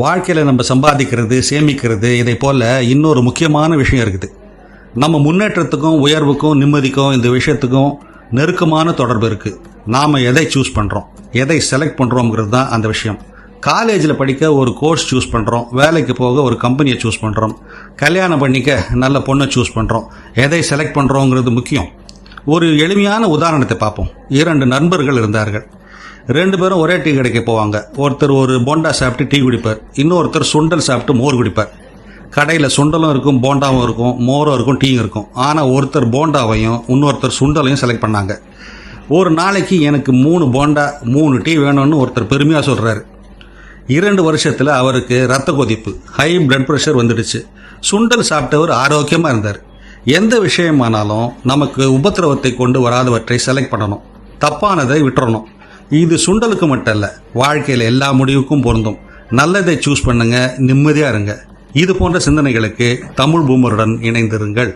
வாழ்க்கையில் நம்ம சம்பாதிக்கிறது, சேமிக்கிறது, இதை போல் இன்னொரு முக்கியமான விஷயம் இருக்குது. நம்ம முன்னேற்றத்துக்கும் உயர்வுக்கும் நிம்மதிக்கும் இந்த விஷயத்துக்கும் நெருக்கமான தொடர்பு இருக்குது. நாம் எதை சூஸ் பண்ணுறோம், எதை செலக்ட் பண்ணுறோங்கிறது தான் அந்த விஷயம். காலேஜில் படிக்க ஒரு கோர்ஸ் சூஸ் பண்ணுறோம், வேலைக்கு போக ஒரு கம்பெனியை சூஸ் பண்ணுறோம், கல்யாணம் பண்ணிக்க நல்ல பொண்ணை சூஸ் பண்ணுறோம். எதை செலக்ட் பண்ணுறோங்கிறது முக்கியம். ஒரு எளிமையான உதாரணத்தை பார்ப்போம். 2 நண்பர்கள் இருந்தார்கள். 2 பேரும் ஒரே டீ கடைக்கு போவாங்க. ஒருத்தர் ஒரு போண்டா சாப்பிட்டு டீ குடிப்பார், இன்னொருத்தர் சுண்டல் சாப்பிட்டு மோர் குடிப்பார். கடையில் சுண்டலும் இருக்கும், போண்டாவும் இருக்கும், மோரும் இருக்கும், டீயும் இருக்கும். ஆனால் ஒருத்தர் போண்டாவையும் இன்னொருத்தர் சுண்டலையும் செலக்ட் பண்ணாங்க. ஒரு நாளைக்கு எனக்கு 3 போண்டா 3 டீ வேணும்னு ஒருத்தர் பெருமையாக சொல்கிறாரு. 2 வருஷத்தில் அவருக்கு ரத்த கொதிப்பு, ஹை பிளட் ப்ரெஷர் வந்துடுச்சு. சுண்டல் சாப்பிட்டவர் ஆரோக்கியமாக இருந்தார். எந்த விஷயமானாலும் நமக்கு உபத்திரவத்தை கொண்டு வராதவற்றை செலக்ட் பண்ணணும், தப்பானதை விட்டுறணும். இது சுண்டலுக்கு மட்டும் இல்லை, வாழ்க்கையில் எல்லா முடிவுக்கும் பொருந்தும். நல்லதை சூஸ் பண்ணுங்க, நிம்மதியாக இருங்க. இது போன்ற சிந்தனைகளுக்கு தமிழ் பூமருடன் இணைந்திருங்கள்.